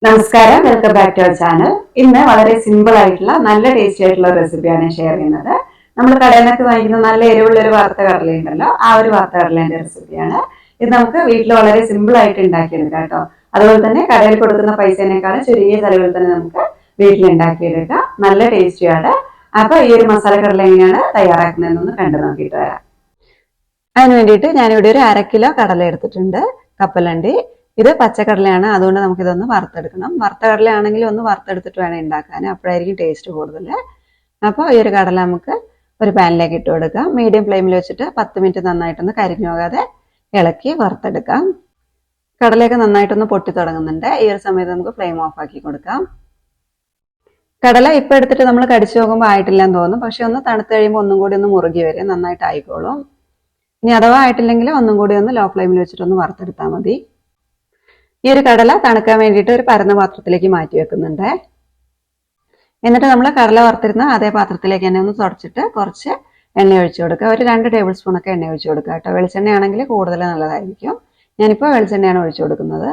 നമസ്കാരം, welcome back to our channel. ഇന്ന് വളരെ സിമ്പിൾ ആയിട്ടുള്ള നല്ല ടേസ്റ്റി ആയിട്ടുള്ള റെസിപ്പിയാണ് ഷെയർ ചെയ്യുന്നത്. നമ്മൾ കടയിൽ നിന്നൊക്കെ വാങ്ങിക്കുന്ന നല്ല എരിവുള്ള ഒരു വറുത്ത കടലയുണ്ടല്ലോ, ആ ഒരു വറുത്ത കടലേന്റെ റെസിപ്പിയാണ്. ഇത് നമുക്ക് വീട്ടിൽ വളരെ സിമ്പിൾ ആയിട്ട് ഉണ്ടാക്കിയെടുക്കാം കേട്ടോ. അതുപോലെ തന്നെ കടയിൽ കൊടുക്കുന്ന പൈസേനേക്കാളും ചുരുങ്ങിയ ചെലവിൽ തന്നെ നമുക്ക് വീട്ടിൽ ഉണ്ടാക്കിയെടുക്കാം. നല്ല ടേസ്റ്റിയാണ്. അപ്പൊ ഈ ഒരു മസാല കടല എങ്ങനെയാണ് തയ്യാറാക്കുന്നതെന്നൊന്ന് കണ്ടു നോക്കിയിട്ട് വരാം. അതിന് വേണ്ടിയിട്ട് ഞാനിവിടെ ഒരു 1/2 കിലോ കടല എടുത്തിട്ടുണ്ട്, കപ്പലണ്ടി. ഇത് പച്ചക്കടലയാണ്, അതുകൊണ്ട് നമുക്കിതൊന്ന് വറുത്തെടുക്കണം. വറുത്ത കടലയാണെങ്കിൽ ഒന്ന് വറുത്തെടുത്തിട്ട് വേണം ഉണ്ടാക്കാൻ, അപ്പോഴായിരിക്കും ടേസ്റ്റ് കൂടുതൽ. അപ്പോൾ ഈ ഒരു കടല നമുക്ക് ഒരു പാനിലേക്ക് ഇട്ട് കൊടുക്കാം. മീഡിയം ഫ്ലെയിമിൽ വെച്ചിട്ട് 10 മിനിറ്റ് നന്നായിട്ടൊന്ന് കരിഞ്ഞു പോകാതെ ഇളക്കി വറുത്തെടുക്കാം. കടലയൊക്കെ നന്നായിട്ടൊന്ന് പൊട്ടി തുടങ്ങുന്നുണ്ട്. ഈ ഒരു സമയത്ത് നമുക്ക് ഫ്ലെയിം ഓഫ് ആക്കി കൊടുക്കാം. കടല ഇപ്പം എടുത്തിട്ട് നമ്മൾ കടിച്ചു നോക്കുമ്പോൾ ആയിട്ടില്ലെന്ന് തോന്നും, പക്ഷെ ഒന്ന് തണുത്ത് കഴിയുമ്പോൾ ഒന്നും കൂടി ഒന്ന് മുറുകി വരും, നന്നായിട്ട് ആയിക്കോളും. ഇനി അഥവാ ആയിട്ടില്ലെങ്കിൽ ഒന്നും കൂടി ഒന്ന് ലോ ഫ്ലെയിമിൽ വെച്ചിട്ടൊന്ന് വറുത്തെടുത്താൽ മതി. ഈ ഒരു കടല തണുക്കാൻ വേണ്ടിയിട്ട് ഒരു പരന്ന പാത്രത്തിലേക്ക് മാറ്റി വെക്കുന്നുണ്ട്. എന്നിട്ട് നമ്മൾ കടല വറുത്തിരുന്ന അതേ പാത്രത്തിലേക്ക് തന്നെ ഒന്ന് തുടച്ചിട്ട് കുറച്ച് എണ്ണ ഒഴിച്ചു കൊടുക്കുക. ഒരു 2 ടേബിൾ സ്പൂണൊക്കെ എണ്ണ ഒഴിച്ചു കൊടുക്കുക കേട്ടോ. വെളിച്ചെണ്ണയാണെങ്കിൽ കൂടുതൽ നല്ലതായിരിക്കും. ഞാനിപ്പോൾ വെളിച്ചെണ്ണയാണ് ഒഴിച്ചു കൊടുക്കുന്നത്.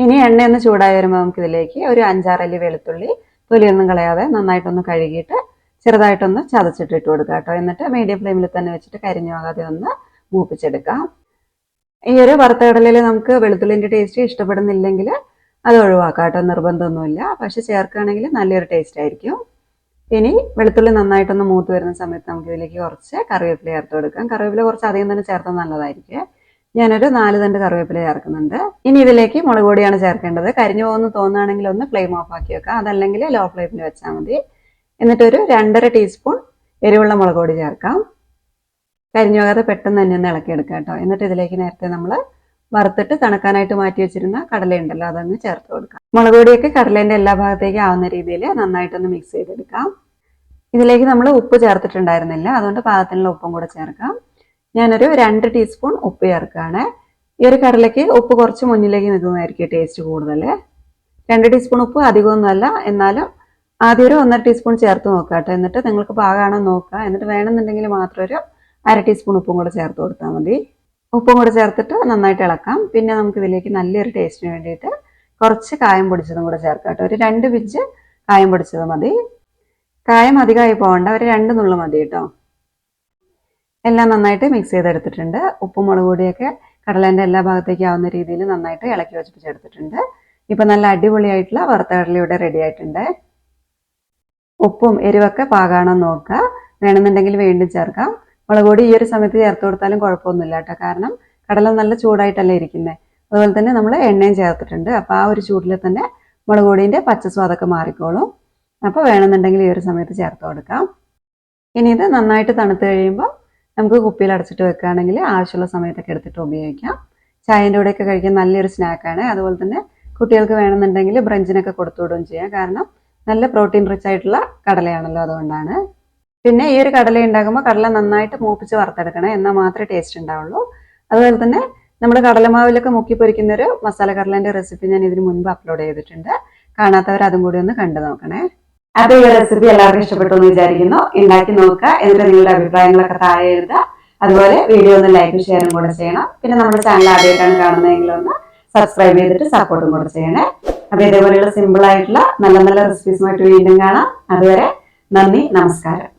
ഇനി എണ്ണ ഒന്ന് ചൂടായി വരുമ്പോൾ നമുക്കിതിലേക്ക് ഒരു 5-6 അല്ലി വെളുത്തുള്ളി തൊലിയൊന്നും കളയാതെ നന്നായിട്ടൊന്ന് കഴുകിയിട്ട് ചെറുതായിട്ടൊന്ന് ചതച്ചിട്ടിട്ട് കൊടുക്കുക കേട്ടോ. എന്നിട്ട് മീഡിയം ഫ്ലെയിമിൽ തന്നെ വെച്ചിട്ട് കരിഞ്ഞു പോകാതെ ഒന്ന് മൂപ്പിച്ചെടുക്കാം. ഈ ഒരു വറുത്ത കടലയിൽ നമുക്ക് വെളുത്തുള്ളിൻ്റെ ടേസ്റ്റ് ഇഷ്ടപ്പെടുന്നില്ലെങ്കിൽ അത് ഒഴിവാക്കാം കേട്ടോ, നിർബന്ധമൊന്നുമില്ല. പക്ഷെ ചേർക്കുകയാണെങ്കിൽ നല്ലൊരു ടേസ്റ്റ് ആയിരിക്കും. ഇനി വെളുത്തുള്ളി നന്നായിട്ടൊന്ന് മൂത്ത് വരുന്ന സമയത്ത് നമുക്ക് ഇതിലേക്ക് കുറച്ച് കറിവേപ്പില ചേർത്ത് കൊടുക്കാം. കറിവേപ്പില കുറച്ച് അധികം തന്നെ ചേർത്താൽ നല്ലതായിരിക്കും. ഞാനൊരു 4 തണ്ട് കറിവേപ്പില ചേർക്കുന്നുണ്ട്. ഇനി ഇതിലേക്ക് മുളക് പൊടിയാണ് ചേർക്കേണ്ടത്. കരിഞ്ഞു പോകുന്നു തോന്നുകയാണെങ്കിൽ ഒന്ന് ഫ്ലെയിം ഓഫ് ആക്കി വെക്കാം, അതല്ലെങ്കിൽ ലോ ഫ്ലെയിമിൽ വെച്ചാൽ മതി. എന്നിട്ടൊരു 2.5 ടീസ്പൂൺ എരിവുള്ള മുളക് പൊടി ചേർക്കാം. കരിഞ്ഞു പോകാതെ പെട്ടെന്ന് തന്നെ ഒന്ന് ഇളക്കിയെടുക്കാം കേട്ടോ. എന്നിട്ട് ഇതിലേക്ക് നേരത്തെ നമ്മൾ വറുത്തിട്ട് തണുക്കാനായിട്ട് മാറ്റി വെച്ചിരുന്ന കടലയുണ്ടല്ലോ, അതങ്ങ് ചേർത്ത് കൊടുക്കാം. മുളക് പൊടിയൊക്കെ കടലേൻ്റെ എല്ലാ ഭാഗത്തേക്കും ആവുന്ന രീതിയിൽ നന്നായിട്ടൊന്ന് മിക്സ് ചെയ്തെടുക്കാം. ഇതിലേക്ക് നമ്മൾ ഉപ്പ് ചേർത്തിട്ടുണ്ടായിരുന്നില്ല, അതുകൊണ്ട് പാകത്തിനുള്ള ഉപ്പും കൂടെ ചേർക്കാം. ഞാനൊരു 2 ടീസ്പൂൺ ഉപ്പ് ചേർക്കുകയാണ്. ഈ ഒരു കടലയ്ക്ക് ഉപ്പ് കുറച്ച് മുന്നിലേക്ക് നിൽക്കുന്നതായിരിക്കും ടേസ്റ്റ് കൂടുതൽ. 2 ടീസ്പൂൺ ഉപ്പ് അധികമൊന്നുമല്ല, എന്നാലും ആദ്യം ഒരു 1.5 ടീസ്പൂൺ ചേർത്ത് നോക്കുക കേട്ടോ. എന്നിട്ട് നിങ്ങൾക്ക് പാകമാണോ നോക്കുക. എന്നിട്ട് വേണമെന്നുണ്ടെങ്കിൽ മാത്രം ഒരു 1/2 ടീസ്പൂൺ ഉപ്പും കൂടെ ചേർത്ത് കൊടുത്താൽ മതി. ഉപ്പും കൂടെ ചേർത്തിട്ട് നന്നായിട്ട് ഇളക്കാം. പിന്നെ നമുക്ക് ഇതിലേക്ക് നല്ലൊരു ടേസ്റ്റിന് വേണ്ടിയിട്ട് കുറച്ച് കായം പൊടിച്ചതും കൂടെ ചേർക്കാം കേട്ടോ. ഒരു 2 പിഞ്ച് കായം പൊടിച്ചത് മതി. കായം അധികമായി പോകണ്ട, ഒരു 2 നുള്ളു മതി കേട്ടോ. എല്ലാം നന്നായിട്ട് മിക്സ് ചെയ്തെടുത്തിട്ടുണ്ട്. ഉപ്പും മുളക് പൊടിയൊക്കെ കടലേൻ്റെ എല്ലാ ഭാഗത്തേക്കും ആവുന്ന രീതിയിൽ നന്നായിട്ട് ഇളക്കി യോജിപ്പിച്ചെടുത്തിട്ടുണ്ട്. ഇപ്പം നല്ല അടിപൊളിയായിട്ടുള്ള വറുത്ത കടല ഇവിടെ റെഡി ആയിട്ടുണ്ട്. ഉപ്പും എരിവൊക്കെ പാകാണോ നോക്കുക. വേണമെന്നുണ്ടെങ്കിൽ വീണ്ടും ചേർക്കാം. മുളക് പൊടി ഈ ഒരു സമയത്ത് ചേർത്ത് കൊടുത്താലും കുഴപ്പമൊന്നുമില്ല കേട്ടോ, കാരണം കടല നല്ല ചൂടായിട്ടല്ലേ ഇരിക്കുന്നത്. അതുപോലെ തന്നെ നമ്മൾ എണ്ണയും ചേർത്തിട്ടുണ്ട്. അപ്പോൾ ആ ഒരു ചൂടിൽ തന്നെ മുളക് പൊടീൻ്റെ പച്ച സ്വാദൊക്കെ മാറിക്കോളും. അപ്പോൾ വേണമെന്നുണ്ടെങ്കിൽ ഈ ഒരു സമയത്ത് ചേർത്ത് കൊടുക്കാം. ഇനി ഇത് നന്നായിട്ട് തണുത്ത് കഴിയുമ്പോൾ നമുക്ക് കുപ്പിയിൽ അടച്ചിട്ട് വെക്കുകയാണെങ്കിൽ ആവശ്യമുള്ള സമയത്തൊക്കെ എടുത്തിട്ട് ഉപയോഗിക്കാം. ചായൻ്റെ കൂടെയൊക്കെ കഴിക്കാൻ നല്ലൊരു സ്നാക്കാണ്. അതുപോലെ തന്നെ കുട്ടികൾക്ക് വേണമെന്നുണ്ടെങ്കിൽ ബ്രഞ്ചിനൊക്കെ കൊടുത്തു വിടുകയും ചെയ്യാം, കാരണം നല്ല പ്രോട്ടീൻ റിച്ച് ആയിട്ടുള്ള കടലയാണല്ലോ, അതുകൊണ്ടാണ്. പിന്നെ ഈ ഒരു കടല ഉണ്ടാക്കുമ്പോൾ കടല നന്നായിട്ട് മൂപ്പിച്ച് വറുത്തെടുക്കണം, എന്നാൽ മാത്രമേ ടേസ്റ്റ് ഉണ്ടാവുള്ളൂ. അതുപോലെ തന്നെ നമ്മുടെ കടലമാവിലൊക്കെ മുക്കി പൊരിക്കുന്ന ഒരു മസാല കടലേൻ്റെ റെസിപ്പി ഞാൻ ഇതിന് മുൻപ് അപ്ലോഡ് ചെയ്തിട്ടുണ്ട്. കാണാത്തവർ അതും കൂടി ഒന്ന് കണ്ടു നോക്കണേ. അപ്പോൾ ഈ റെസിപ്പി എല്ലാവർക്കും ഇഷ്ടപ്പെട്ടു എന്ന് വിചാരിക്കുന്നു. ഉണ്ടാക്കി നോക്കുക. എന്നിട്ട് നിങ്ങളുടെ അഭിപ്രായങ്ങളൊക്കെ താഴെ എഴുതുക. അതുപോലെ വീഡിയോ ഒന്ന് ലൈക്കും ഷെയറും കൂടെ ചെയ്യണം. പിന്നെ നമ്മുടെ ചാനൽ ആദ്യമായിട്ടാണ് കാണുന്നതെങ്കിൽ ഒന്ന് സബ്സ്ക്രൈബ് ചെയ്തിട്ട് സപ്പോർട്ടും കൂടെ ചെയ്യണേ. അപ്പോൾ ഇതേപോലെയുള്ള സിമ്പിൾ ആയിട്ടുള്ള നല്ല നല്ല റെസിപ്പീസുമായിട്ട് വീണ്ടും കാണാം. അതുവരെ നന്ദി, നമസ്കാരം.